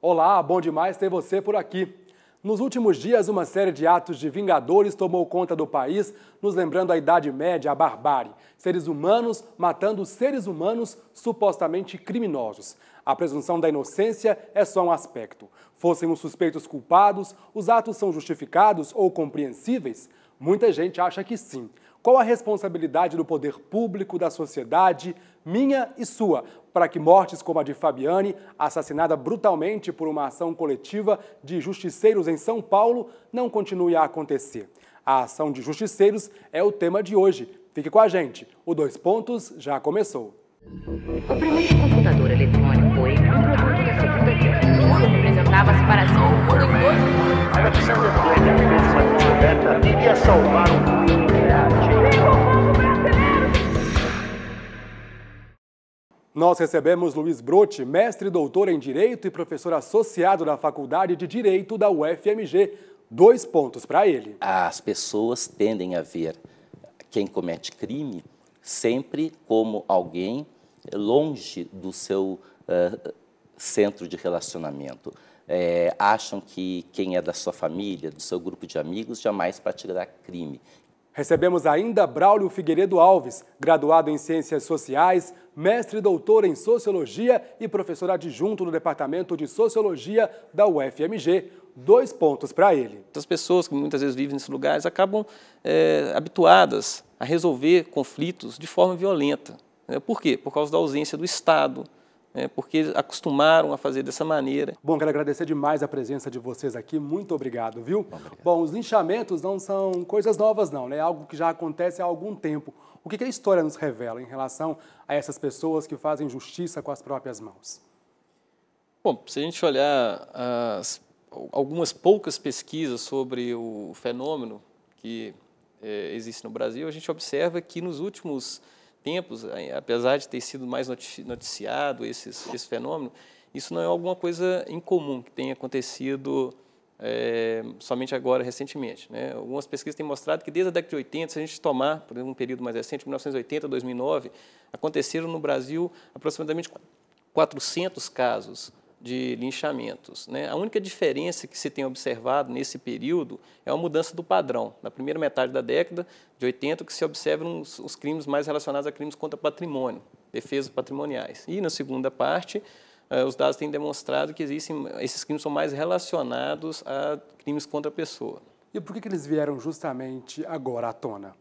Olá, bom demais ter você por aqui. Nos últimos dias, uma série de atos de vingadores tomou conta do país, nos lembrando a Idade Média, a barbárie. Seres humanos matando seres humanos supostamente criminosos. A presunção da inocência é só um aspecto. Fossem os suspeitos culpados, os atos são justificados ou compreensíveis? Muita gente acha que sim. Qual a responsabilidade do poder público, da sociedade, minha e sua, para que mortes como a de Fabiane, assassinada brutalmente por uma ação coletiva de justiceiros em São Paulo, não continue a acontecer? A ação de justiceiros é o tema de hoje. Fique com a gente. O Dois Pontos já começou. O primeiro computador eletrônico foi um produto da Segunda Guerra. Tudo representava a separação do mundo em dois. Alexandre Fleming fez uma descoberta que iria salvar o mundo. Nós recebemos Luiz Brotti, mestre e doutor em Direito e professor associado da Faculdade de Direito da UFMG. 2 pontos para ele. As pessoas tendem a ver quem comete crime sempre como alguém longe do seu centro de relacionamento. Acham que quem é da sua família, do seu grupo de amigos, jamais praticará crime. Recebemos ainda Braulio Figueiredo Alves, graduado em Ciências Sociais, mestre e doutor em Sociologia e professor adjunto no Departamento de Sociologia da UFMG. 2 pontos para ele. As pessoas que muitas vezes vivem nesses lugares acabam habituadas a resolver conflitos de forma violenta. Por quê? Por causa da ausência do Estado, porque acostumaram a fazer dessa maneira. Bom, quero agradecer demais a presença de vocês aqui. Muito obrigado, viu? Obrigado. Bom, os linchamentos não são coisas novas, não, né? É algo que já acontece há algum tempo. O que a história nos revela em relação a essas pessoas que fazem justiça com as próprias mãos? Bom, se a gente olhar algumas poucas pesquisas sobre o fenômeno que existe no Brasil, a gente observa que nos últimos tempos, apesar de ter sido mais noticiado esse fenômeno, isso não é alguma coisa incomum que tenha acontecido somente agora, recentemente, né? Algumas pesquisas têm mostrado que desde a década de 80, se a gente tomar, por exemplo, um período mais recente, 1980 a 2009, aconteceram no Brasil aproximadamente 400 casos de linchamentos, né? A única diferença que se tem observado nesse período é a mudança do padrão. Na primeira metade da década de 80, que se observam os crimes mais relacionados a crimes contra patrimônio, defesas patrimoniais. E na segunda parte, os dados têm demonstrado que esses crimes são mais relacionados a crimes contra a pessoa. E por que eles vieram justamente agora à tona?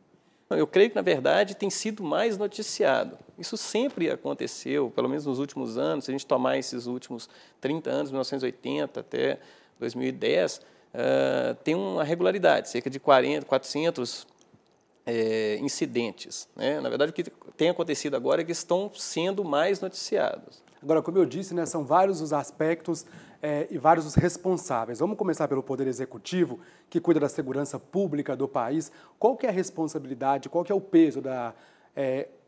Eu creio que, na verdade, tem sido mais noticiado. Isso sempre aconteceu, pelo menos nos últimos anos. Se a gente tomar esses últimos 30 anos, 1980 até 2010, tem uma regularidade, cerca de 400 incidentes, né? Na verdade, o que tem acontecido agora é que estão sendo mais noticiados. Agora, como eu disse, né, são vários os aspectos e vários os responsáveis. Vamos começar pelo Poder Executivo, que cuida da segurança pública do país. Qual que é a responsabilidade, qual que é o peso da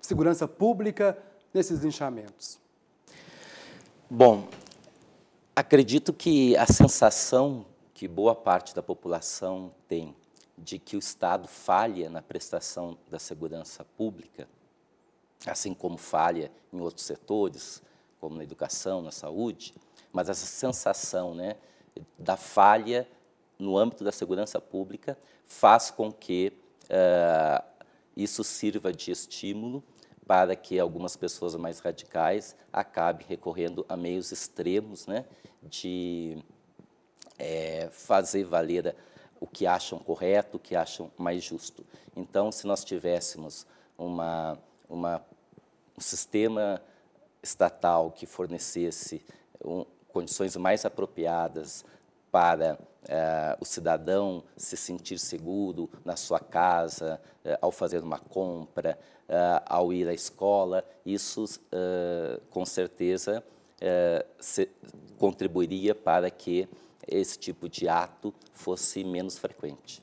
segurança pública nesses linchamentos? Bom, acredito que a sensação que boa parte da população tem de que o Estado falha na prestação da segurança pública, assim como falha em outros setores, como na educação, na saúde, mas essa sensação, né, da falha no âmbito da segurança pública faz com que isso sirva de estímulo para que algumas pessoas mais radicais acabem recorrendo a meios extremos, né, de fazer valer o que acham correto, o que acham mais justo. Então, se nós tivéssemos um sistema estatal que fornecesse condições mais apropriadas para o cidadão se sentir seguro na sua casa, ao fazer uma compra, ao ir à escola, isso com certeza contribuiria para que esse tipo de ato fosse menos frequente.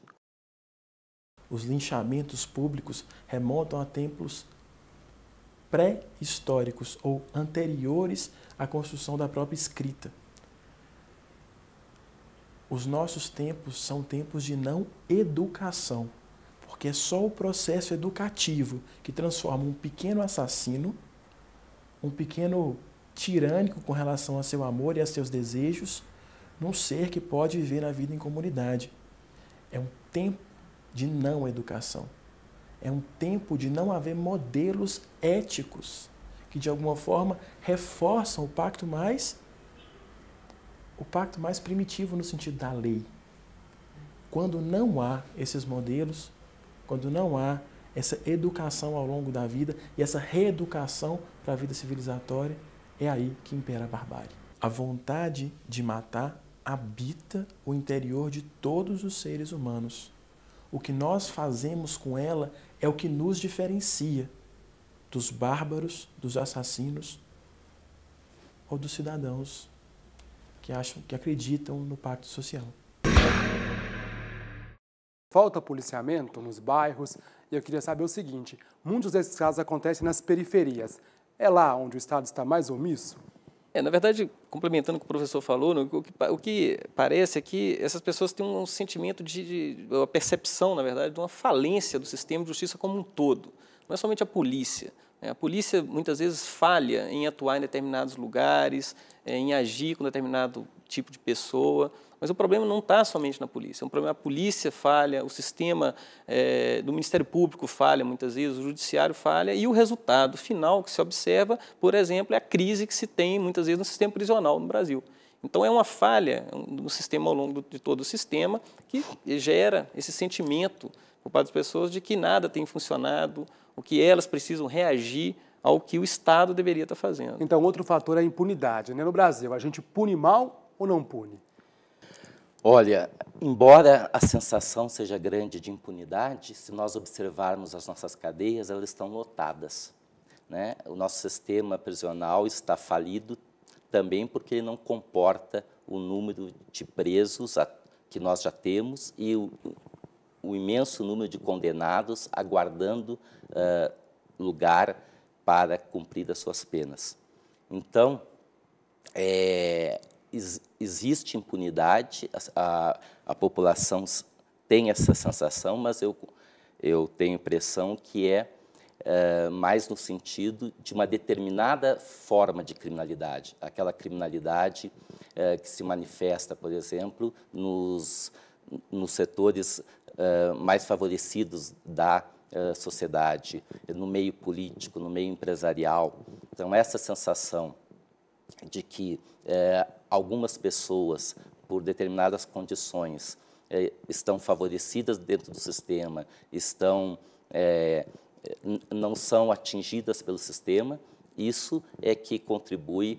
Os linchamentos públicos remontam a tempos pré-históricos ou anteriores à construção da própria escrita. Os nossos tempos são tempos de não educação, porque é só o processo educativo que transforma um pequeno assassino, um pequeno tirânico com relação a seu amor e a seus desejos, num ser que pode viver na vida em comunidade. É um tempo de não educação. É um tempo de não haver modelos éticos que, de alguma forma, reforçam o pacto mais primitivo no sentido da lei. Quando não há esses modelos, quando não há essa educação ao longo da vida e essa reeducação para a vida civilizatória, é aí que impera a barbárie. A vontade de matar habita o interior de todos os seres humanos. O que nós fazemos com ela é o que nos diferencia dos bárbaros, dos assassinos ou dos cidadãos que acreditam no pacto social. Falta policiamento nos bairros e eu queria saber o seguinte, muitos desses casos acontecem nas periferias. É lá onde o Estado está mais omisso? Na verdade, complementando o que o professor falou, o que parece é que essas pessoas têm um sentimento uma percepção, na verdade, de uma falência do sistema de justiça como um todo. Não é somente a polícia. A polícia, muitas vezes, falha em atuar em determinados lugares, em agir com determinado tipo de pessoa, mas o problema não está somente na polícia. A polícia falha, o sistema do Ministério Público falha muitas vezes, o Judiciário falha, e o resultado final que se observa, por exemplo, é a crise que se tem muitas vezes no sistema prisional no Brasil. Então, é uma falha no sistema ao longo de todo o sistema que gera esse sentimento por parte das pessoas de que nada tem funcionado, o que elas precisam reagir ao que o Estado deveria estar fazendo. Então, outro fator é a impunidade, né? No Brasil, a gente pune mal ou não pune? Olha, embora a sensação seja grande de impunidade, se nós observarmos as nossas cadeias, elas estão lotadas, né? O nosso sistema prisional está falido também porque ele não comporta o número de presos que nós já temos e o imenso número de condenados aguardando lugar para cumprir as suas penas. Então, existe impunidade, a população tem essa sensação, mas eu tenho a impressão que mais no sentido de uma determinada forma de criminalidade, aquela criminalidade que se manifesta, por exemplo, nos setores mais favorecidos da sociedade, no meio político, no meio empresarial. Então, essa sensação de que algumas pessoas, por determinadas condições, estão favorecidas dentro do sistema, não são atingidas pelo sistema, isso é que contribui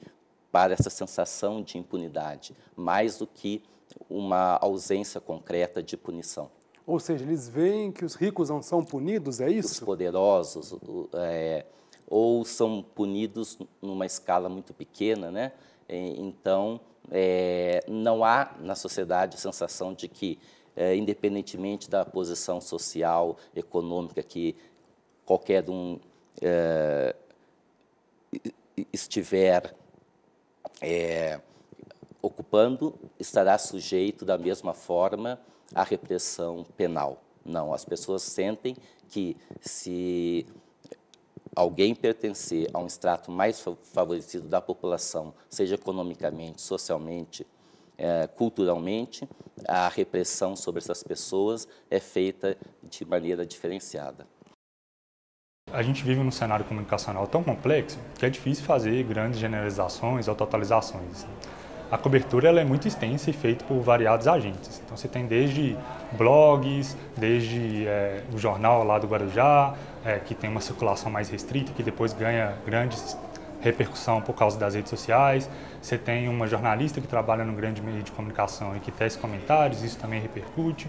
para essa sensação de impunidade, mais do que uma ausência concreta de punição. Ou seja, eles veem que os ricos não são punidos, é isso? Os poderosos, ou são punidos numa escala muito pequena, né? Então, não há na sociedade a sensação de que, independentemente da posição social, econômica que qualquer um estiver ocupando, estará sujeito da mesma forma à repressão penal. Não, as pessoas sentem que se alguém pertencer a um extrato mais favorecido da população, seja economicamente, socialmente, culturalmente, a repressão sobre essas pessoas é feita de maneira diferenciada. A gente vive num cenário comunicacional tão complexo que é difícil fazer grandes generalizações ou totalizações. A cobertura ela é muito extensa e feita por variados agentes. Então, você tem desde blogs, desde o jornal lá do Guarujá, que tem uma circulação mais restrita, que depois ganha grande repercussão por causa das redes sociais. Você tem uma jornalista que trabalha num grande meio de comunicação e que tece comentários, isso também repercute.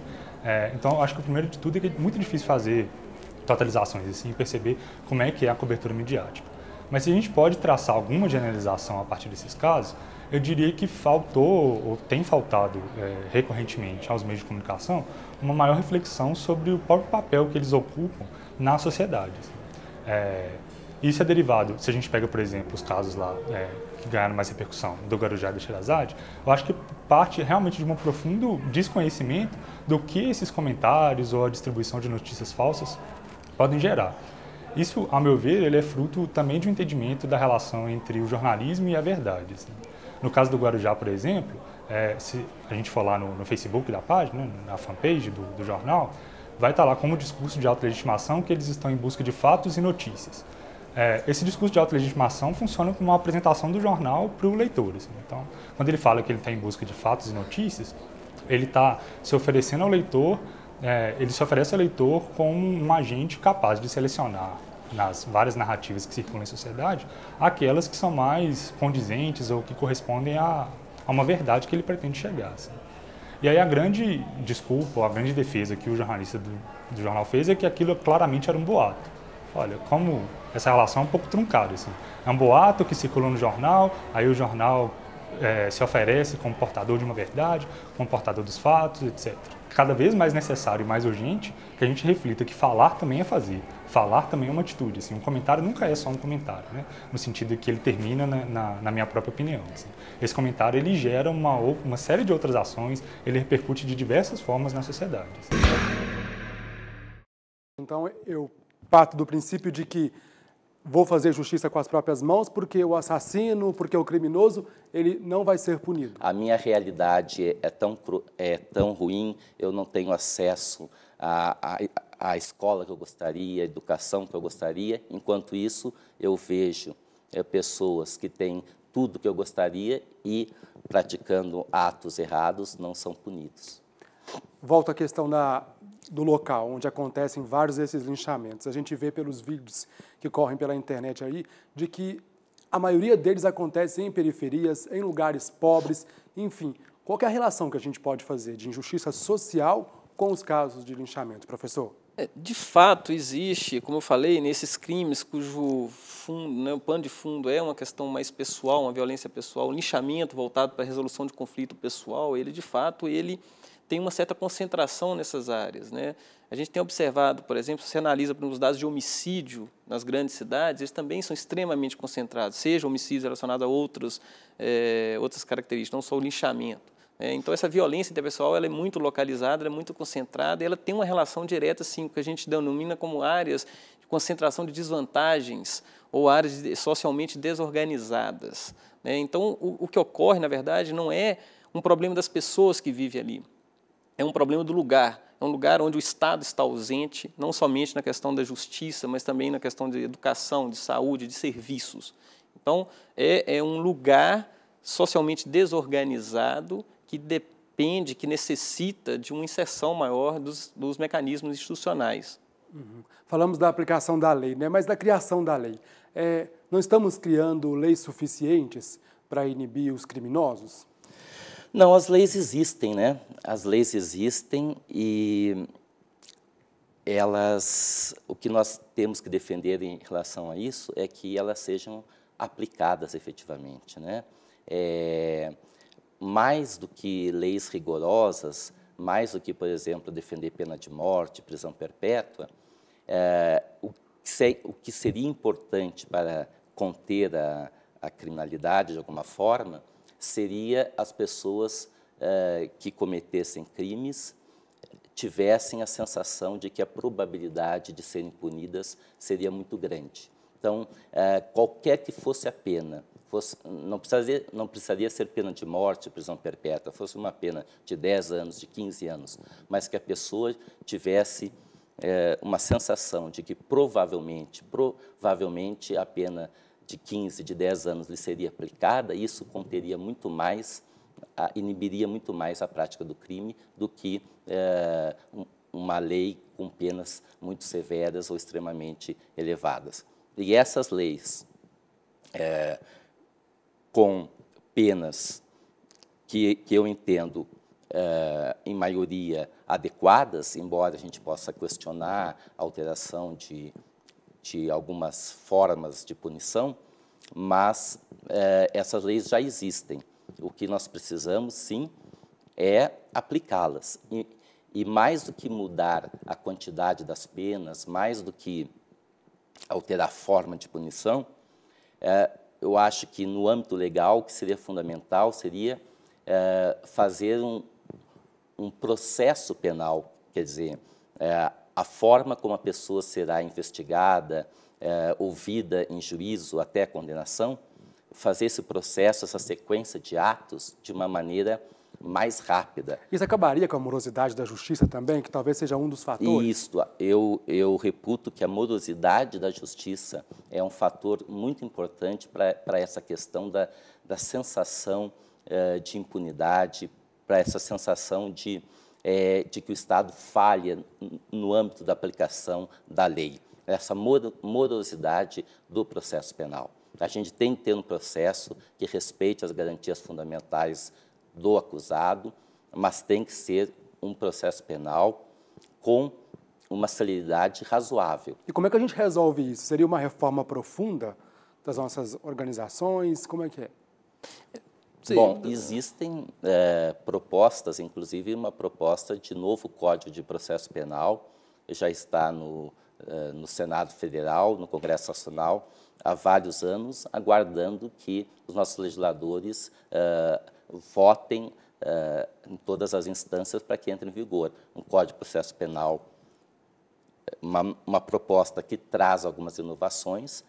Então, acho que o primeiro de tudo é que é muito difícil fazer totalizações, assim, perceber como é que é a cobertura midiática. Mas se a gente pode traçar alguma generalização a partir desses casos, eu diria que faltou, ou tem faltado recorrentemente aos meios de comunicação, uma maior reflexão sobre o próprio papel que eles ocupam na sociedade. Isso é derivado, se a gente pega, por exemplo, os casos lá que ganharam mais repercussão, do Guarujá e da Sherazade, eu acho que parte realmente de um profundo desconhecimento do que esses comentários ou a distribuição de notícias falsas podem gerar. Isso, a meu ver, ele é fruto também de um entendimento da relação entre o jornalismo e a verdade. Assim. No caso do Guarujá, por exemplo, se a gente for lá no Facebook da página, na fanpage do jornal, vai estar lá como discurso de autolegitimação que eles estão em busca de fatos e notícias. Esse discurso de autolegitimação funciona como uma apresentação do jornal para o leitor. Assim. Então, quando ele fala que ele está em busca de fatos e notícias, ele está se oferecendo ao leitor, ele se oferece ao leitor como um agente capaz de selecionar nas várias narrativas que circulam em sociedade, aquelas que são mais condizentes ou que correspondem a uma verdade que ele pretende chegar. Assim. E aí a grande desculpa, ou a grande defesa que o jornalista do jornal fez é que aquilo claramente era um boato. Olha, como essa relação é um pouco truncada. Assim. É um boato que circulou no jornal, aí o jornal se oferece como portador de uma verdade, como portador dos fatos, etc. Cada vez mais necessário e mais urgente que a gente reflita que falar também é fazer, falar também é uma atitude. Assim, um comentário nunca é só um comentário, né? No sentido de que ele termina na minha própria opinião. Assim. Esse comentário ele gera uma série de outras ações, ele repercute de diversas formas na sociedade. Assim. Então, eu parto do princípio de que vou fazer justiça com as próprias mãos porque o assassino, porque o criminoso, ele não vai ser punido. A minha realidade é tão ruim, eu não tenho acesso à escola que eu gostaria, à educação que eu gostaria. Enquanto isso, eu vejo pessoas que têm tudo que eu gostaria e praticando atos errados não são punidos. Volto à questão do local onde acontecem vários desses linchamentos. A gente vê pelos vídeos que correm pela internet aí, de que a maioria deles acontece em periferias, em lugares pobres, enfim. Qual que é a relação que a gente pode fazer de injustiça social com os casos de linchamento, professor? De fato, existe, como eu falei, nesses crimes cujo fundo, né, o pano de fundo é uma questão mais pessoal, uma violência pessoal, um linchamento voltado para a resolução de conflito pessoal, ele, de fato, ele tem uma certa concentração nessas áreas. Né? A gente tem observado, por exemplo, se você analisa os dados de homicídio nas grandes cidades, eles também são extremamente concentrados, seja homicídios relacionados a outras características, não só o linchamento. Então, essa violência interpessoal ela é muito localizada, ela é muito concentrada, e ela tem uma relação direta, assim, que a gente denomina como áreas de concentração de desvantagens ou áreas socialmente desorganizadas. Então, o que ocorre, na verdade, não é um problema das pessoas que vivem ali, é um problema do lugar. É um lugar onde o Estado está ausente, não somente na questão da justiça, mas também na questão de educação, de saúde, de serviços. Então, é um lugar socialmente desorganizado que depende, que necessita de uma inserção maior dos mecanismos institucionais. Uhum. Falamos da aplicação da lei, né? Mas da criação da lei. Não estamos criando leis suficientes para inibir os criminosos? Não, as leis existem, né? As leis existem e o que nós temos que defender em relação a isso é que elas sejam aplicadas efetivamente, né? Mais do que leis rigorosas, mais do que, por exemplo, defender pena de morte, prisão perpétua, o que seria importante para conter a criminalidade de alguma forma seria as pessoas que cometessem crimes tivessem a sensação de que a probabilidade de serem punidas seria muito grande. Então, qualquer que fosse a pena, não precisaria ser pena de morte, prisão perpétua, fosse uma pena de 10 anos, de 15 anos, mas que a pessoa tivesse uma sensação de que provavelmente a pena de 15, de 10 anos lhe seria aplicada, isso conteria muito mais, inibiria muito mais a prática do crime do que uma lei com penas muito severas ou extremamente elevadas. E essas leis com penas que eu entendo, em maioria, adequadas, embora a gente possa questionar a alteração de algumas formas de punição, mas essas leis já existem. O que nós precisamos, sim, é aplicá-las. E mais do que mudar a quantidade das penas, mais do que alterar a forma de punição, eu acho que no âmbito legal o que seria fundamental seria fazer um processo penal, quer dizer, a forma como a pessoa será investigada, ouvida em juízo até a condenação, fazer esse processo, essa sequência de atos de uma maneira mais rápida. Isso acabaria com a morosidade da justiça também, que talvez seja um dos fatores? Isso, eu reputo que a morosidade da justiça é um fator muito importante para essa questão da sensação de impunidade, para essa sensação de que o Estado falha no âmbito da aplicação da lei, essa morosidade do processo penal. A gente tem que ter um processo que respeite as garantias fundamentais do acusado, mas tem que ser um processo penal com uma celeridade razoável. E como é que a gente resolve isso? Seria uma reforma profunda das nossas organizações? Como é que é? Sim. Bom, existem propostas, inclusive uma proposta de novo Código de Processo Penal, já está no Senado Federal, no Congresso Nacional, há vários anos, aguardando que os nossos legisladores votem em todas as instâncias para que entre em vigor um Código de Processo Penal, uma proposta que traz algumas inovações,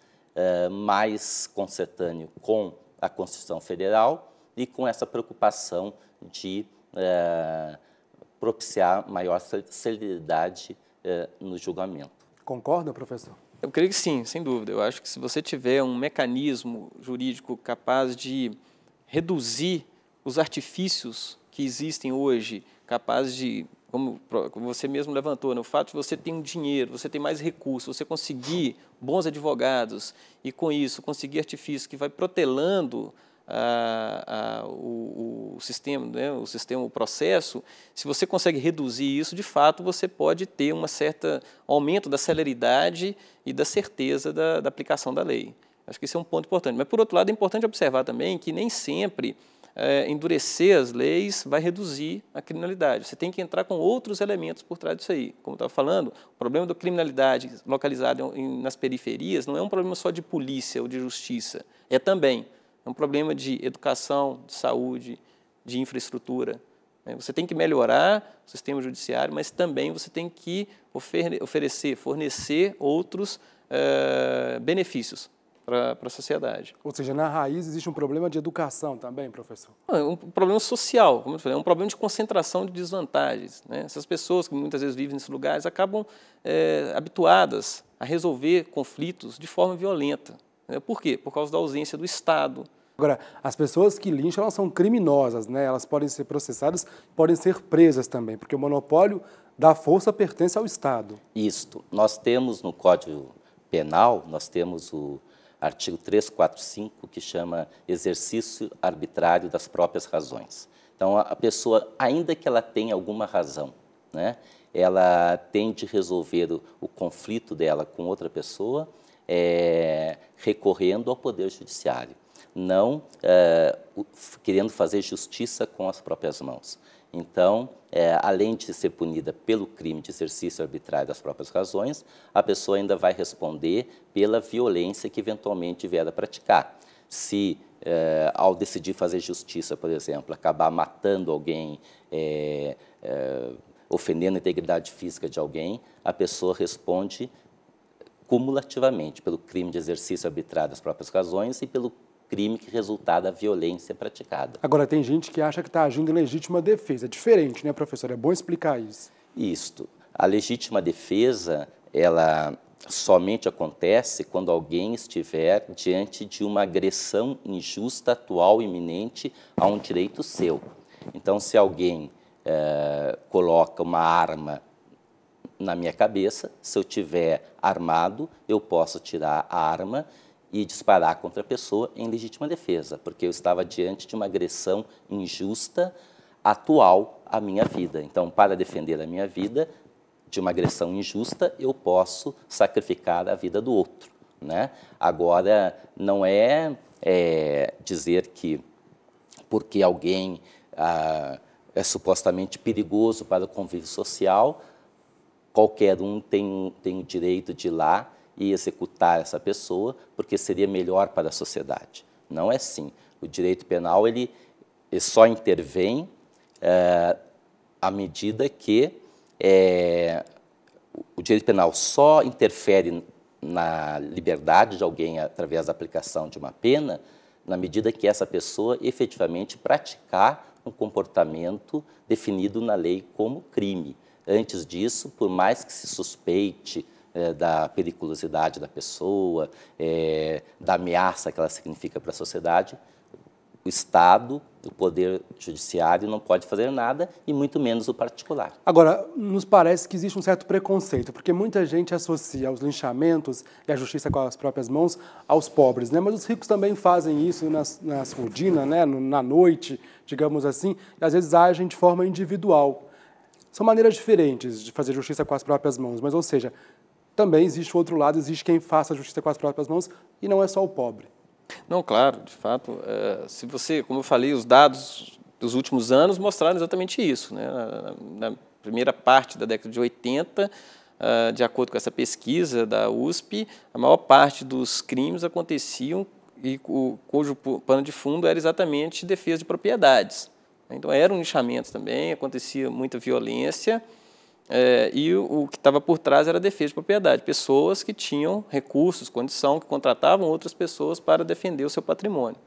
mais concertâneo com a Constituição Federal e com essa preocupação de propiciar maior celeridade no julgamento. Concorda, professor? Eu creio que sim, sem dúvida. Eu acho que se você tiver um mecanismo jurídico capaz de reduzir os artifícios que existem hoje, capaz de, como você mesmo levantou, né, o fato de você ter um dinheiro, você ter mais recursos, você conseguir bons advogados e, com isso, conseguir artifício que vai protelando o sistema, né, o processo, se você consegue reduzir isso, de fato, você pode ter um certo aumento da celeridade e da certeza da aplicação da lei. Acho que esse é um ponto importante. Mas, por outro lado, é importante observar também que nem sempre endurecer as leis vai reduzir a criminalidade. Você tem que entrar com outros elementos por trás disso aí. Como eu estava falando, o problema da criminalidade localizada nas periferias não é um problema só de polícia ou de justiça, é também um problema de educação, de saúde, de infraestrutura. Você tem que melhorar o sistema judiciário, mas também você tem que fornecer outros benefícios para a sociedade. Ou seja, na raiz existe um problema de educação também, professor? É um problema social, como eu falei, é um problema de concentração de desvantagens, né? Essas pessoas que muitas vezes vivem nesses lugares acabam habituadas a resolver conflitos de forma violenta. Por quê? Por causa da ausência do Estado. Agora, as pessoas que lincham, elas são criminosas, né? Elas podem ser processadas, podem ser presas também, porque o monopólio da força pertence ao Estado. Isto. Nós temos no Código Penal, nós temos o artigo 345, que chama exercício arbitrário das próprias razões. Então, a pessoa, ainda que ela tenha alguma razão, né, ela tem de resolver o conflito dela com outra pessoa recorrendo ao Poder Judiciário, não querendo fazer justiça com as próprias mãos. Então, além de ser punida pelo crime de exercício arbitrário das próprias razões, a pessoa ainda vai responder pela violência que eventualmente vier a praticar. Se, ao decidir fazer justiça, por exemplo, acabar matando alguém, ofendendo a integridade física de alguém, a pessoa responde cumulativamente pelo crime de exercício arbitrário das próprias razões e pelo crime que resultar da violência praticada. Agora, tem gente que acha que está agindo em legítima defesa. É diferente, né, professor? É bom explicar isso. Isto. A legítima defesa, ela somente acontece quando alguém estiver diante de uma agressão injusta, atual, iminente a um direito seu. Então, se alguém coloca uma arma na minha cabeça, se eu tiver armado, eu posso tirar a arma e disparar contra a pessoa em legítima defesa, porque eu estava diante de uma agressão injusta, atual à minha vida. Então, para defender a minha vida de uma agressão injusta, eu posso sacrificar a vida do outro, né? Agora, não é dizer que porque alguém é supostamente perigoso para o convívio social, qualquer um tem o direito de ir lá e executar essa pessoa, porque seria melhor para a sociedade. Não é assim. O direito penal ele só intervém à medida que o direito penal só interfere na liberdade de alguém através da aplicação de uma pena, na medida que essa pessoa efetivamente praticar um comportamento definido na lei como crime. Antes disso, por mais que se suspeite da periculosidade da pessoa, da ameaça que ela significa para a sociedade, o Estado, o Poder Judiciário não pode fazer nada, e muito menos o particular. Agora, nos parece que existe um certo preconceito, porque muita gente associa os linchamentos e a justiça com as próprias mãos aos pobres, né? Mas os ricos também fazem isso nas rotinas, né? Na noite, digamos assim, e às vezes agem de forma individual. São maneiras diferentes de fazer justiça com as próprias mãos, mas, ou seja, também existe o outro lado, existe quem faça justiça com as próprias mãos, e não é só o pobre. Não, claro, de fato, se você, como eu falei, os dados dos últimos anos mostraram exatamente isso, né? Na primeira parte da década de 80, de acordo com essa pesquisa da USP, a maior parte dos crimes aconteciam e cujo pano de fundo era exatamente defesa de propriedades. Então, eram linchamentos também, acontecia muita violência, e o que estava por trás era a defesa de propriedade. Pessoas que tinham recursos, condição, que contratavam outras pessoas para defender o seu patrimônio.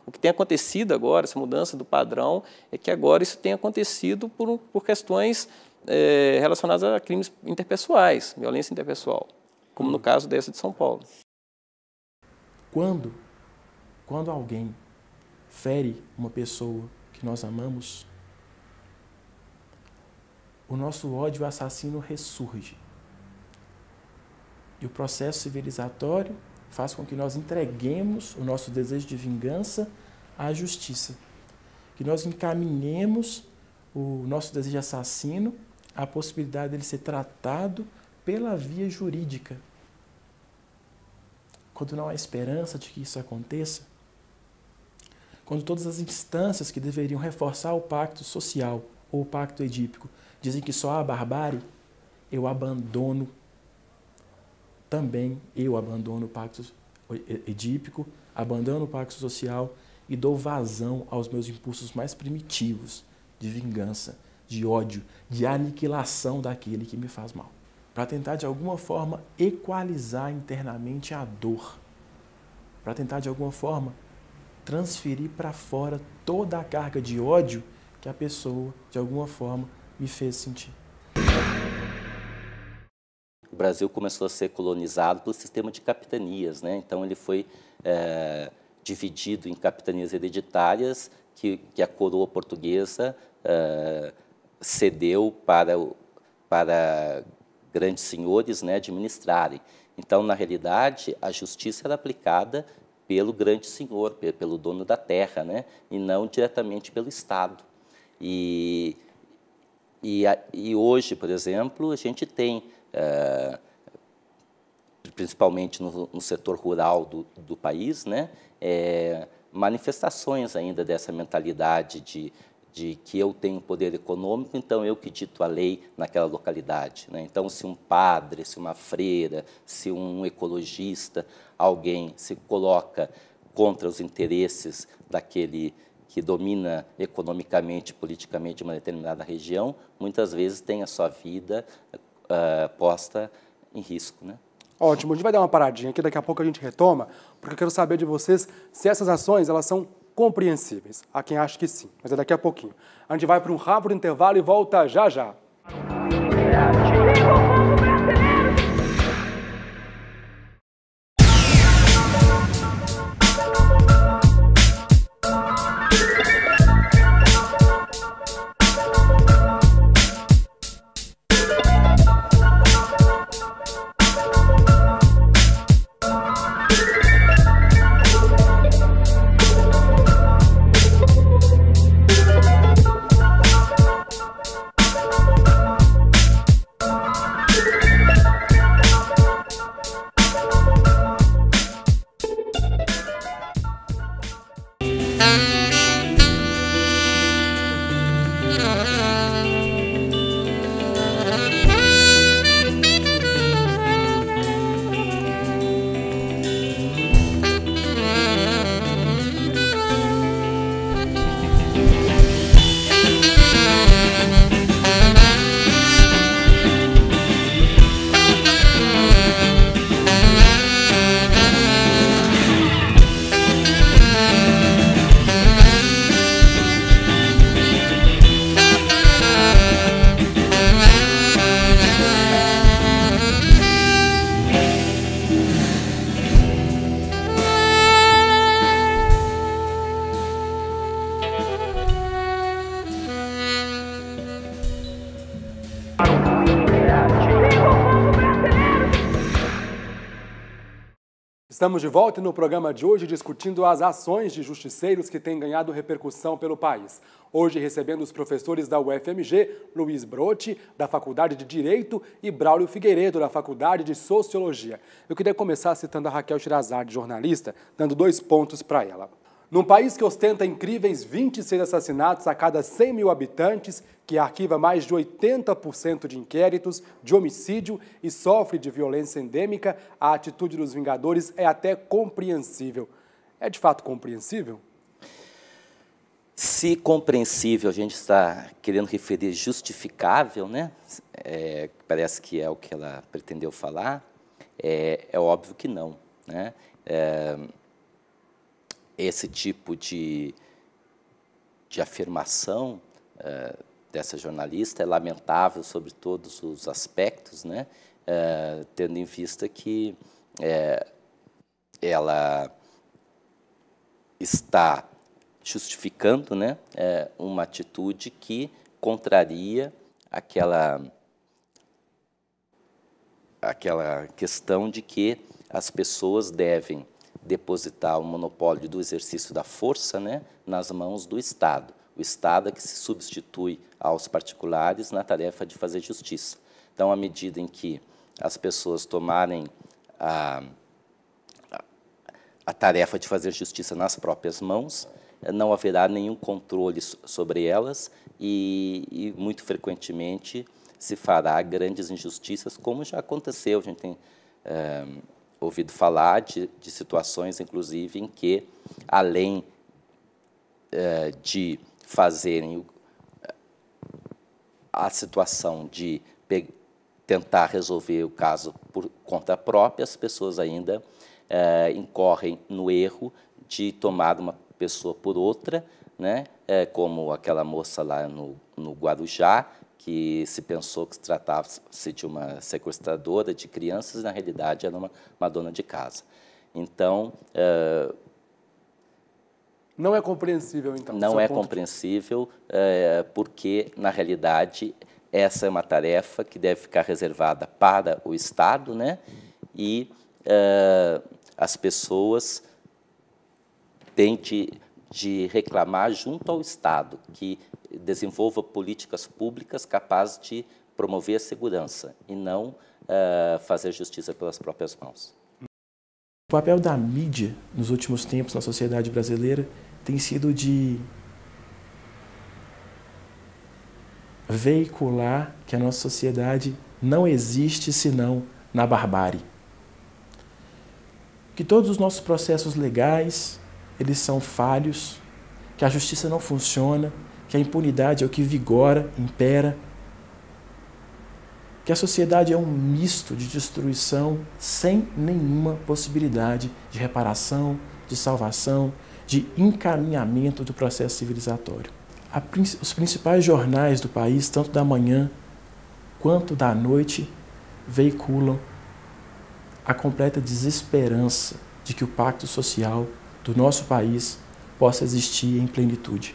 O que tem acontecido agora, essa mudança do padrão, é que agora isso tem acontecido por questões relacionadas a crimes interpessoais, violência interpessoal, como no caso dessa de São Paulo. Quando alguém fere uma pessoa que nós amamos, o nosso ódio assassino ressurge. E o processo civilizatório faz com que nós entreguemos o nosso desejo de vingança à justiça. Que nós encaminhemos o nosso desejo assassino à possibilidade dele ser tratado pela via jurídica. Quando não há esperança de que isso aconteça, quando todas as instâncias que deveriam reforçar o pacto social ou o pacto edípico dizem que só há barbárie, eu abandono o pacto edípico, abandono o pacto social e dou vazão aos meus impulsos mais primitivos de vingança, de ódio, de aniquilação daquele que me faz mal, para tentar de alguma forma equalizar internamente a dor, para tentar de alguma forma transferir para fora toda a carga de ódio que a pessoa de alguma forma me fez sentir. O Brasil começou a ser colonizado pelo sistema de capitanias, né? Então ele foi dividido em capitanias hereditárias que a coroa portuguesa cedeu para grandes senhores, né, administrarem. Então, na realidade, a justiça era aplicada pelo grande senhor, pelo dono da terra, né, e não diretamente pelo Estado. E hoje, por exemplo, a gente tem, principalmente no setor rural do país, né, manifestações ainda dessa mentalidade de que eu tenho poder econômico, então eu que dito a lei naquela localidade, né? Então, se um padre, se uma freira, se um ecologista, alguém se coloca contra os interesses daquele que domina economicamente, politicamente uma determinada região, muitas vezes tem a sua vida posta em risco, né? Ótimo, a gente vai dar uma paradinha aqui, daqui a pouco a gente retoma, porque eu quero saber de vocês se essas ações elas são compreensíveis. Há quem acha que sim, mas é daqui a pouquinho. A gente vai para um rápido intervalo e volta já já. Estamos de volta no programa de hoje discutindo as ações de justiceiros que têm ganhado repercussão pelo país. Hoje recebendo os professores da UFMG, Luiz Brotti, da Faculdade de Direito, e Braulio Figueiredo, da Faculdade de Sociologia. Eu queria começar citando a Raquel Shirazade, jornalista, dando 2 pontos para ela. Num país que ostenta incríveis 26 assassinatos a cada 100 mil habitantes, que arquiva mais de 80% de inquéritos de homicídio e sofre de violência endêmica, a atitude dos Vingadores é até compreensível. É de fato compreensível? Se compreensível, a gente está querendo referir justificável, né? Parece que é o que ela pretendeu falar. É óbvio que não, né? Esse tipo de afirmação dessa jornalista é lamentável sobre todos os aspectos, né? Tendo em vista que ela está justificando, né, uma atitude que contraria aquela questão de que as pessoas devem depositar o monopólio do exercício da força, né, nas mãos do Estado. O Estado é que se substitui aos particulares na tarefa de fazer justiça. Então, à medida em que as pessoas tomarem a tarefa de fazer justiça nas próprias mãos, não haverá nenhum controle sobre elas e muito frequentemente se fará grandes injustiças, como já aconteceu. A gente tem ouvido falar de situações, inclusive, em que, além de fazerem a situação de tentar resolver o caso por conta própria, as pessoas ainda incorrem no erro de tomar uma pessoa por outra, né? Como aquela moça lá no Guarujá, que se pensou que se tratava-se de uma sequestradora de crianças e, na realidade, era uma dona de casa. Então, não é compreensível, então? Não é compreensível, porque, na realidade, essa é uma tarefa que deve ficar reservada para o Estado, né? E as pessoas têm de reclamar junto ao Estado, que desenvolva políticas públicas capazes de promover a segurança e não fazer justiça pelas próprias mãos. O papel da mídia nos últimos tempos na sociedade brasileira tem sido de veicular que a nossa sociedade não existe senão na barbárie. Que todos os nossos processos legais, eles são falhos, que a justiça não funciona, que a impunidade é o que vigora, impera, que a sociedade é um misto de destruição sem nenhuma possibilidade de reparação, de salvação, de encaminhamento do processo civilizatório. Os principais jornais do país, tanto da manhã quanto da noite, veiculam a completa desesperança de que o pacto social do nosso país possa existir em plenitude.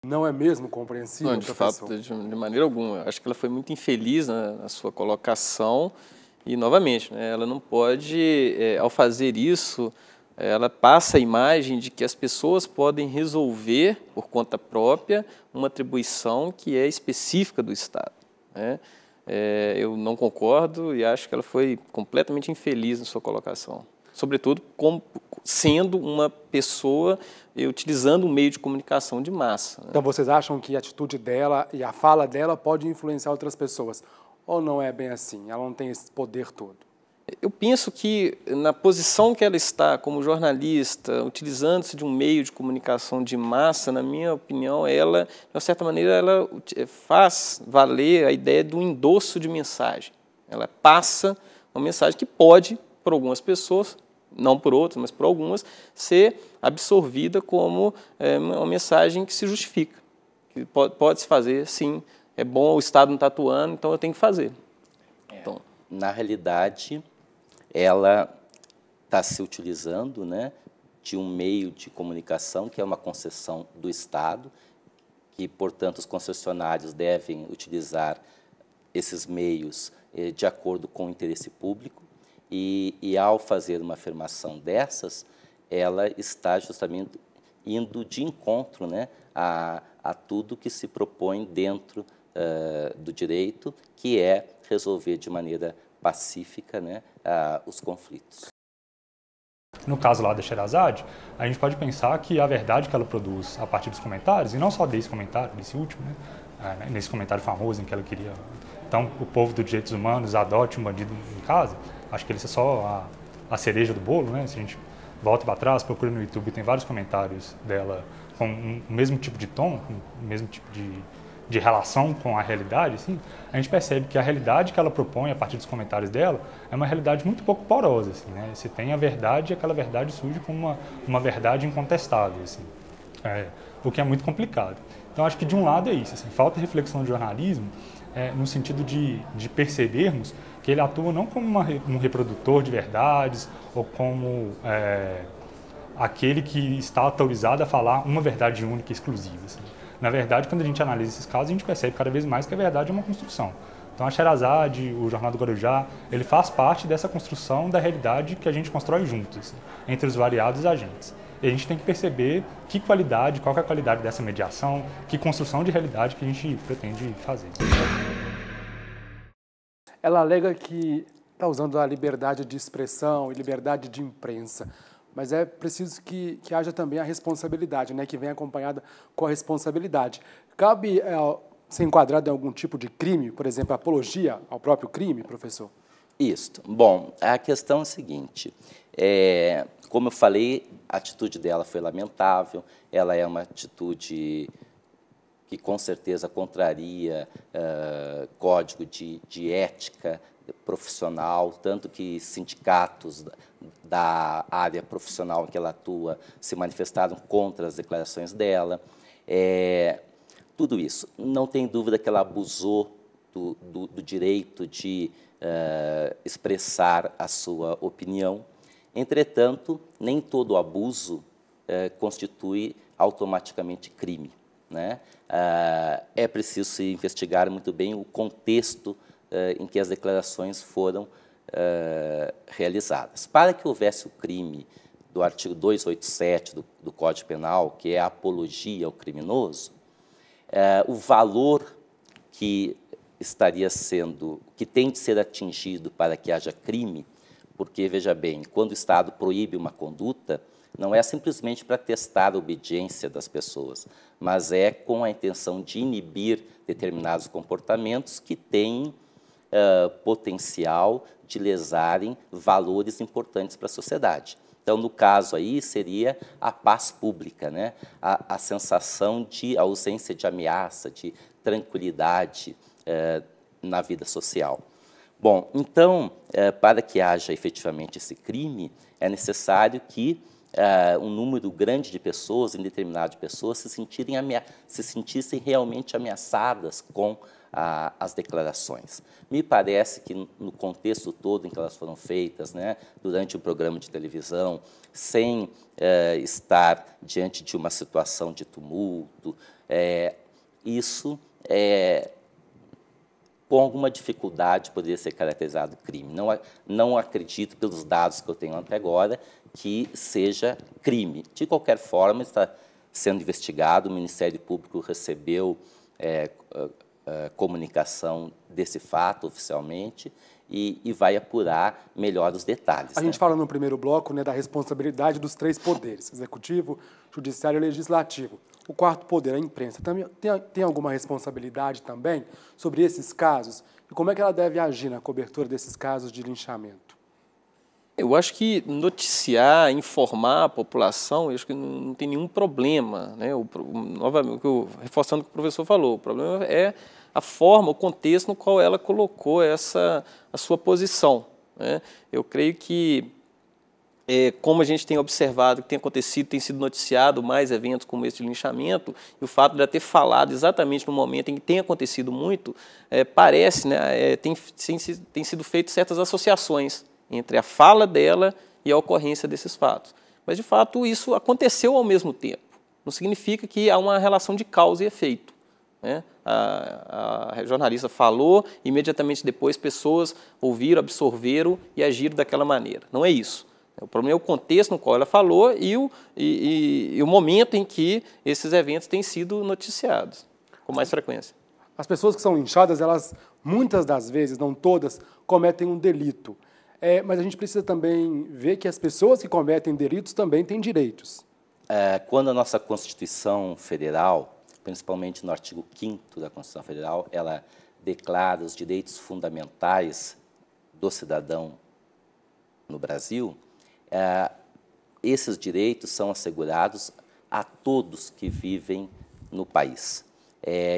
Não é mesmo compreensível, não, de professor? fato, de maneira alguma. Acho que ela foi muito infeliz na sua colocação e, novamente, né, ela não pode, ao fazer isso, ela passa a imagem de que as pessoas podem resolver, por conta própria, uma atribuição que é específica do Estado, né? Eu não concordo e acho que ela foi completamente infeliz na sua colocação. Sobretudo sendo uma pessoa utilizando um meio de comunicação de massa, né? Então vocês acham que a atitude dela e a fala dela pode influenciar outras pessoas? Ou não é bem assim? Ela não tem esse poder todo? Eu penso que, na posição que ela está como jornalista, utilizando-se de um meio de comunicação de massa, na minha opinião, ela, de uma certa maneira, ela faz valer a ideia do endosso de mensagem. Ela passa uma mensagem que pode, por algumas pessoas, não por outras, mas por algumas, ser absorvida como uma mensagem que se justifica, que pode-se fazer, sim, é bom, o Estado não está atuando, então eu tenho que fazer. Então, na realidade, ela está se utilizando, né, de um meio de comunicação que é uma concessão do Estado, que, portanto, os concessionários devem utilizar esses meios de acordo com o interesse público, E ao fazer uma afirmação dessas, ela está justamente indo de encontro, né, a tudo que se propõe dentro do direito, que é resolver de maneira pacífica, né, os conflitos. No caso lá da Sherazade, a gente pode pensar que a verdade que ela produz a partir dos comentários, e não só desse comentário, desse último, né, nesse comentário famoso em que ela queria, então, o povo dos direitos humanos adote um bandido em casa, acho que ele é só a cereja do bolo, né? Se a gente volta para trás, procura no YouTube, tem vários comentários dela com o mesmo tipo de tom, com o mesmo tipo de relação com a realidade, assim, a gente percebe que a realidade que ela propõe a partir dos comentários dela é uma realidade muito pouco porosa, assim, né? Você tem a verdade e aquela verdade surge como uma verdade incontestável, assim, o que é muito complicado. Então, acho que de um lado é isso, assim, falta reflexão do jornalismo no sentido de percebermos que ele atua não como um reprodutor de verdades ou como aquele que está autorizado a falar uma verdade única e exclusiva, assim. Na verdade, quando a gente analisa esses casos, a gente percebe cada vez mais que a verdade é uma construção. Então, a Sherazade, o Jornal do Guarujá, ele faz parte dessa construção da realidade que a gente constrói juntos, entre os variados agentes. E a gente tem que perceber qual é a qualidade dessa mediação, que construção de realidade que a gente pretende fazer. Ela alega que está usando a liberdade de expressão e liberdade de imprensa, mas é preciso que haja também a responsabilidade, né, que vem acompanhada com a responsabilidade. Cabe ser enquadrado em algum tipo de crime, por exemplo, apologia ao próprio crime, professor? Isso. Bom, a questão é a seguinte, como eu falei, a atitude dela foi lamentável, ela é uma atitude que com certeza contraria código de ética profissional, tanto que sindicatos da área profissional em que ela atua se manifestaram contra as declarações dela. Tudo isso. Não tem dúvida que ela abusou do direito de expressar a sua opinião. Entretanto, nem todo abuso constitui automaticamente crime, né? É preciso se investigar muito bem o contexto em que as declarações foram realizadas. Para que houvesse o crime do artigo 287 do Código Penal, que é a apologia ao criminoso, o valor que tem de ser atingido para que haja crime, porque, veja bem, quando o Estado proíbe uma conduta, não é simplesmente para testar a obediência das pessoas, mas é com a intenção de inibir determinados comportamentos que têm potencial de lesarem valores importantes para a sociedade. Então, no caso aí, seria a paz pública, né? A sensação de ausência de ameaça, de tranquilidade na vida social. Bom, então, para que haja efetivamente esse crime, é necessário que um número grande de pessoas, indeterminado de pessoas, se sentissem realmente ameaçadas com as declarações. Me parece que no contexto todo em que elas foram feitas, né, durante um programa de televisão, sem estar diante de uma situação de tumulto, isso com alguma dificuldade poderia ser caracterizado crime. Não acredito, pelos dados que eu tenho até agora, que seja crime. De qualquer forma, está sendo investigado, o Ministério Público recebeu comunicação desse fato oficialmente e vai apurar melhor os detalhes. A gente fala no primeiro bloco, né, da responsabilidade dos três poderes, executivo, judiciário e legislativo. O quarto poder, a imprensa, também tem alguma responsabilidade também sobre esses casos? E como é que ela deve agir na cobertura desses casos de linchamento? Eu acho que noticiar, informar a população, eu acho que não tem nenhum problema, né? Novamente, reforçando o que o professor falou, o problema é a forma, o contexto no qual ela colocou a sua posição, né? Eu creio que, como a gente tem observado que tem acontecido, tem sido noticiado mais eventos como esse de linchamento, e o fato de ela ter falado exatamente no momento em que tem acontecido muito, parece, né, tem sido feitas certas associações entre a fala dela e a ocorrência desses fatos. Mas, de fato, isso aconteceu ao mesmo tempo. Não significa que há uma relação de causa e efeito, né? a jornalista falou, imediatamente depois pessoas ouviram, absorveram e agiram daquela maneira. Não é isso. O problema é o contexto no qual ela falou e o momento em que esses eventos têm sido noticiados com mais frequência. As pessoas que são linchadas, elas, muitas das vezes, não todas, cometem um delito. Mas a gente precisa também ver que as pessoas que cometem delitos também têm direitos. Quando a nossa Constituição Federal, principalmente no artigo 5º da Constituição Federal, ela declara os direitos fundamentais do cidadão no Brasil, esses direitos são assegurados a todos que vivem no país,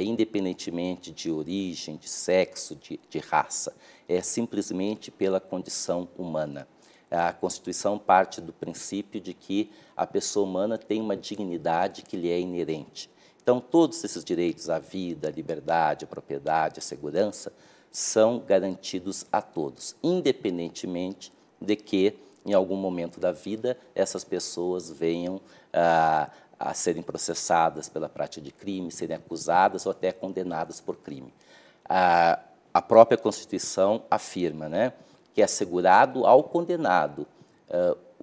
independentemente de origem, de sexo, de raça, simplesmente pela condição humana. A Constituição parte do princípio de que a pessoa humana tem uma dignidade que lhe é inerente. Então, todos esses direitos à vida, à liberdade, à propriedade, à segurança, são garantidos a todos, independentemente de que, em algum momento da vida, essas pessoas venham a serem processadas pela prática de crime, serem acusadas ou até condenadas por crime. A própria Constituição afirma, né, que é assegurado ao condenado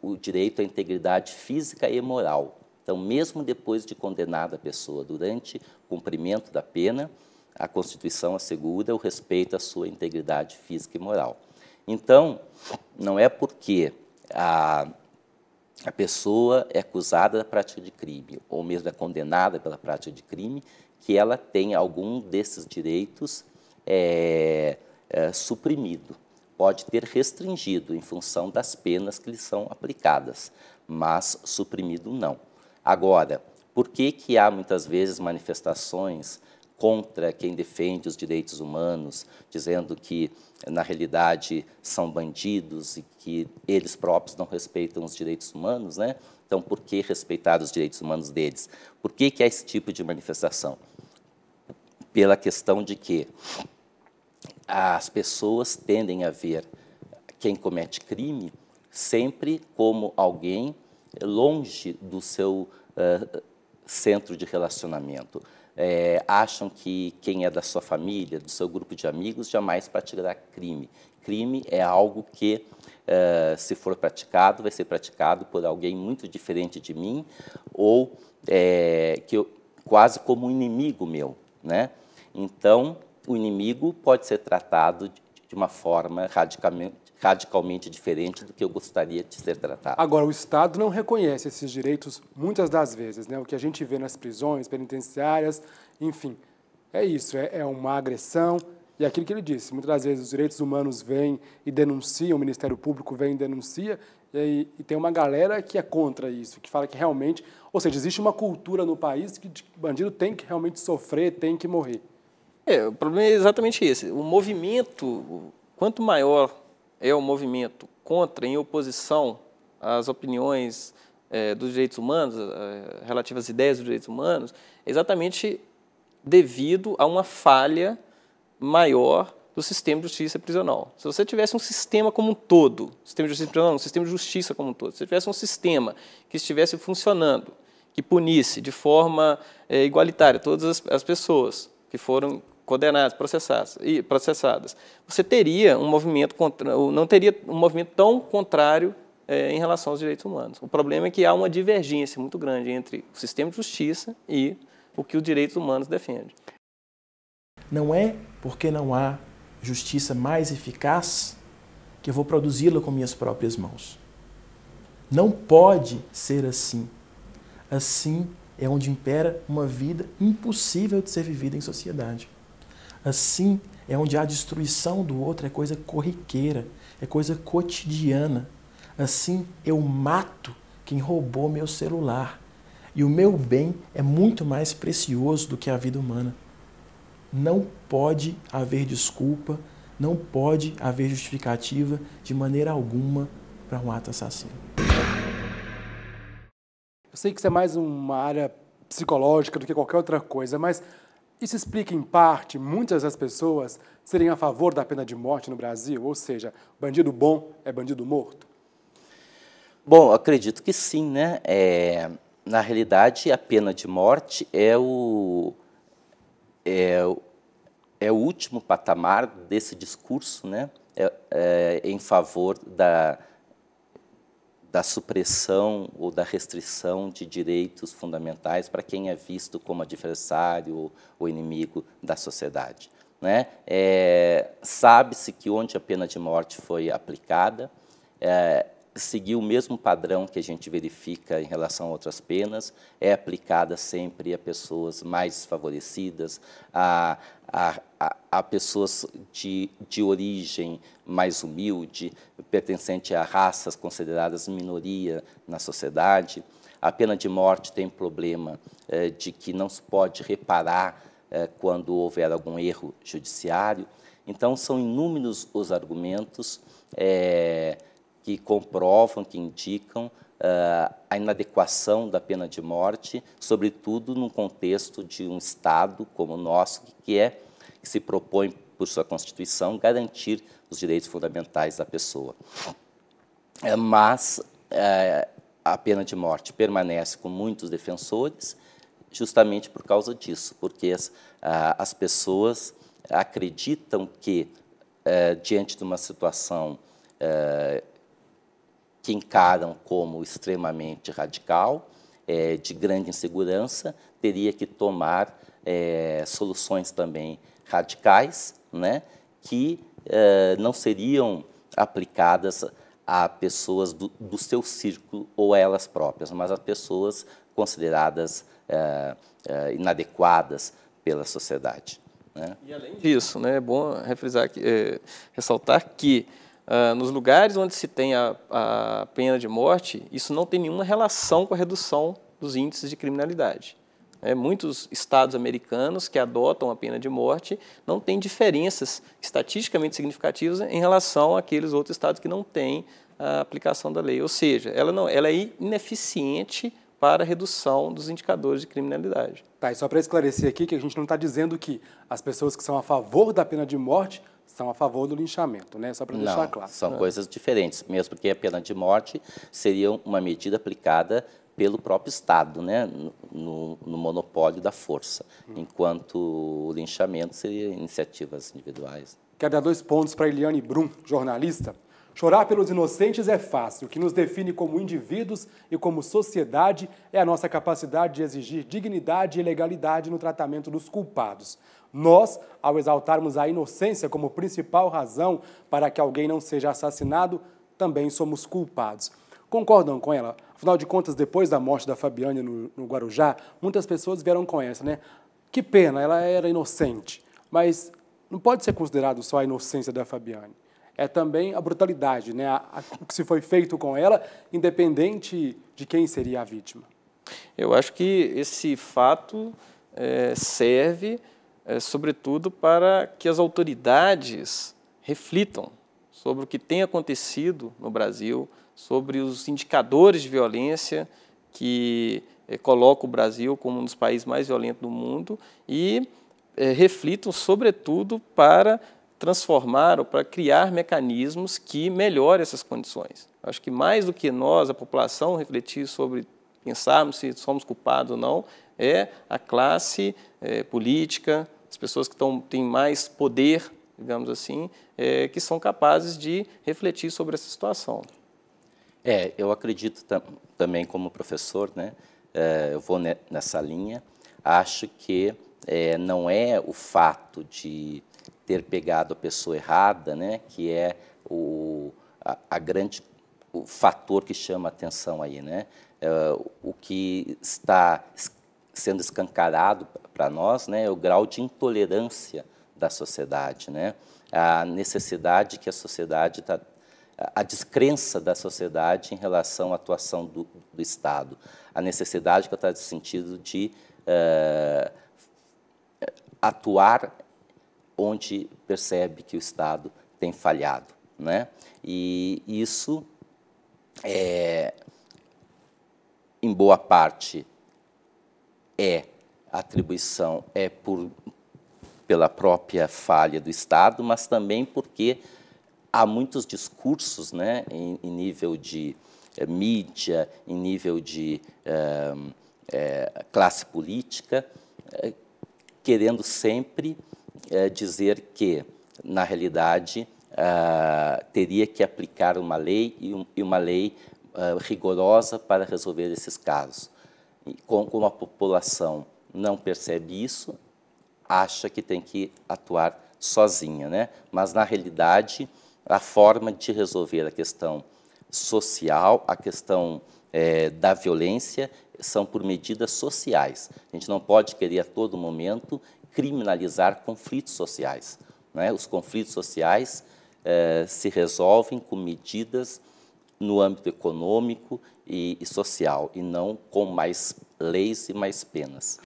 o direito à integridade física e moral. Então, mesmo depois de condenada a pessoa, durante o cumprimento da pena, a Constituição assegura o respeito à sua integridade física e moral. Então, não é porque a pessoa é acusada da prática de crime ou mesmo é condenada pela prática de crime que ela tem algum desses direitos suprimido. Pode ter restringido em função das penas que lhe são aplicadas, mas suprimido não. Agora, por que há muitas vezes manifestações contra quem defende os direitos humanos, dizendo que, na realidade, são bandidos e que eles próprios não respeitam os direitos humanos, né? Então, por que respeitar os direitos humanos deles? Por que há esse tipo de manifestação? Pela questão de que as pessoas tendem a ver quem comete crime sempre como alguém longe do seu centro de relacionamento. Acham que quem é da sua família, do seu grupo de amigos, jamais praticará crime. Crime é algo que, se for praticado, vai ser praticado por alguém muito diferente de mim ou quase como um inimigo meu, né? Então, o inimigo pode ser tratado de uma forma radicalmente diferente do que eu gostaria de ser tratado. Agora, o Estado não reconhece esses direitos muitas das vezes, né? O que a gente vê nas prisões penitenciárias, enfim, é isso, é uma agressão. E aquilo que ele disse, muitas das vezes os direitos humanos vêm e denunciam, o Ministério Público vem e denuncia, e tem uma galera que é contra isso, que fala que realmente, ou seja, existe uma cultura no país que o bandido tem que realmente sofrer, tem que morrer. O problema é exatamente esse. O movimento, quanto maior é o movimento contra, em oposição às opiniões dos direitos humanos, relativas às ideias dos direitos humanos, é exatamente devido a uma falha maior do sistema de justiça prisional. Se você tivesse um sistema como um todo, sistema de justiça prisional, um sistema de justiça como um todo, se você tivesse um sistema que estivesse funcionando, que punisse de forma igualitária todas as pessoas que foram condenadas, processadas, você teria um movimento não teria um movimento tão contrário em relação aos direitos humanos. O problema é que há uma divergência muito grande entre o sistema de justiça e o que os direitos humanos defendem. Não é porque não há justiça mais eficaz que eu vou produzi-la com minhas próprias mãos. Não pode ser assim. Assim é onde impera uma vida impossível de ser vivida em sociedade. Assim é onde a destruição do outro é coisa corriqueira, é coisa cotidiana. Assim eu mato quem roubou meu celular. E o meu bem é muito mais precioso do que a vida humana. Não pode haver desculpa, não pode haver justificativa de maneira alguma para um ato assassino. Eu sei que isso é mais uma área psicológica do que qualquer outra coisa, mas isso explica, em parte, muitas das pessoas serem a favor da pena de morte no Brasil? Ou seja, bandido bom é bandido morto? Bom, acredito que sim, né? Na realidade, a pena de morte é é o último patamar desse discurso, né, em favor da supressão ou da restrição de direitos fundamentais para quem é visto como adversário ou inimigo da sociedade, né? Sabe-se que onde a pena de morte foi aplicada, seguiu o mesmo padrão que a gente verifica em relação a outras penas, é aplicada sempre a pessoas mais desfavorecidas, a pessoas de origem mais humilde, pertencente a raças consideradas minoria na sociedade. A pena de morte tem problema de que não se pode reparar quando houver algum erro judiciário. Então, são inúmeros os argumentos que comprovam, que indicam a inadequação da pena de morte, sobretudo num contexto de um Estado como o nosso, que se propõe, por sua Constituição, garantir os direitos fundamentais da pessoa. Mas a pena de morte permanece com muitos defensores, justamente por causa disso, porque as pessoas acreditam que, diante de uma situação que encaram como extremamente radical, de grande insegurança, teria que tomar soluções também radicais, né, que não seriam aplicadas a pessoas do seu círculo ou a elas próprias, mas a pessoas consideradas inadequadas pela sociedade, né? E além disso, né, é bom ressaltar que nos lugares onde se tem a pena de morte, isso não tem nenhuma relação com a redução dos índices de criminalidade. Muitos estados americanos que adotam a pena de morte não têm diferenças estatisticamente significativas em relação àqueles outros estados que não têm a aplicação da lei. Ou seja, ela é ineficiente para a redução dos indicadores de criminalidade. Tá, e só para esclarecer aqui que a gente não está dizendo que as pessoas que são a favor da pena de morte são a favor do linchamento, né? Só para deixar claro. São coisas diferentes, mesmo porque a pena de morte seria uma medida aplicada pelo próprio Estado, né, no monopólio da força, enquanto o linchamento seria iniciativas individuais. Quero dar 2 pontos para Eliane Brum, jornalista. Chorar pelos inocentes é fácil. O que nos define como indivíduos e como sociedade é a nossa capacidade de exigir dignidade e legalidade no tratamento dos culpados. Nós, ao exaltarmos a inocência como principal razão para que alguém não seja assassinado, também somos culpados. Concordam com ela? Afinal de contas, depois da morte da Fabiane no Guarujá, muitas pessoas vieram com essa, né? Que pena, ela era inocente, mas não pode ser considerado só a inocência da Fabiane. É também a brutalidade, né? O que se foi feito com ela, independente de quem seria a vítima. Eu acho que esse fato serve, sobretudo, para que as autoridades reflitam sobre o que tem acontecido no Brasil, sobre os indicadores de violência que colocam o Brasil como um dos países mais violentos do mundo e reflitam, sobretudo, para transformar ou para criar mecanismos que melhorem essas condições. Acho que mais do que nós, a população, refletir sobre, pensarmos se somos culpados ou não, é a classe política, as pessoas que têm mais poder, digamos assim, que são capazes de refletir sobre essa situação. Eu acredito também como professor, né, eu vou nessa linha, acho que não é o fato de ter pegado a pessoa errada, né, que é o fator que chama a atenção aí, né? O que está sendo escancarado para nós, né, é o grau de intolerância da sociedade, né? A necessidade que a sociedade a descrença da sociedade em relação à atuação do Estado, a necessidade que está no sentido de atuar onde percebe que o Estado tem falhado, né? E isso, em boa parte, a atribuição pela própria falha do Estado, mas também porque há muitos discursos, né, em nível de mídia, em nível de classe política, querendo sempre dizer que, na realidade, teria que aplicar uma lei e uma lei rigorosa para resolver esses casos. E como a população não percebe isso, acha que tem que atuar sozinha, né? Mas, na realidade, a forma de resolver a questão social, a questão da violência, são por medidas sociais. A gente não pode querer a todo momento criminalizar conflitos sociais, né? Os conflitos sociais se resolvem com medidas no âmbito econômico e social, e não com mais leis e mais penas.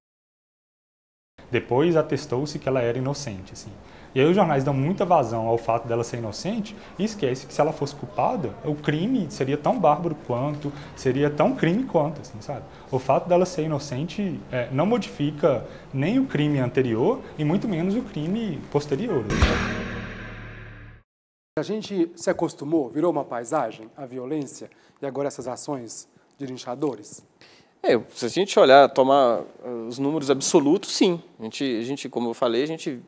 Depois atestou-se que ela era inocente, assim. E aí os jornais dão muita vazão ao fato dela ser inocente e esquece que se ela fosse culpada, o crime seria tão bárbaro quanto, seria tão crime quanto, assim, sabe? O fato dela ser inocente não modifica nem o crime anterior e muito menos o crime posterior. A gente se acostumou, virou uma paisagem, a violência e agora essas ações de linchadores? Se a gente olhar, tomar os números absolutos, sim. A gente, como eu falei, a gente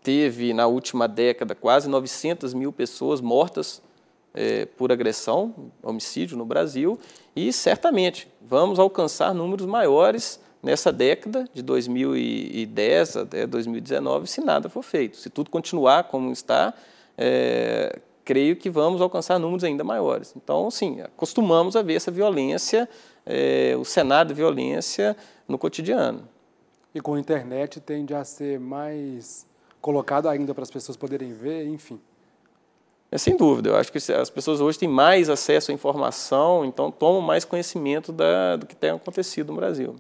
teve na última década quase 900 mil pessoas mortas por agressão, homicídio no Brasil, e certamente vamos alcançar números maiores nessa década de 2010 até 2019, se nada for feito. Se tudo continuar como está, creio que vamos alcançar números ainda maiores. Então, sim, acostumamos a ver essa violência, o cenário de violência no cotidiano. E com a internet tende a ser mais colocado ainda para as pessoas poderem ver, enfim. Sem dúvida, eu acho que as pessoas hoje têm mais acesso à informação, então tomam mais conhecimento do que tem acontecido no Brasil.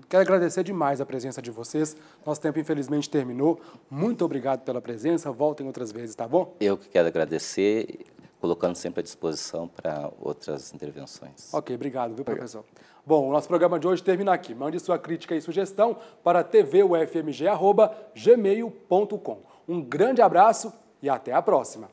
Quero agradecer demais a presença de vocês. Nosso tempo, infelizmente, terminou. Muito obrigado pela presença. Voltem outras vezes, tá bom? Eu que quero agradecer, colocando sempre à disposição para outras intervenções. Ok, obrigado, viu, professor? Bom, o nosso programa de hoje termina aqui. Mande sua crítica e sugestão para tvufmg@gmail.com. Um grande abraço e até a próxima.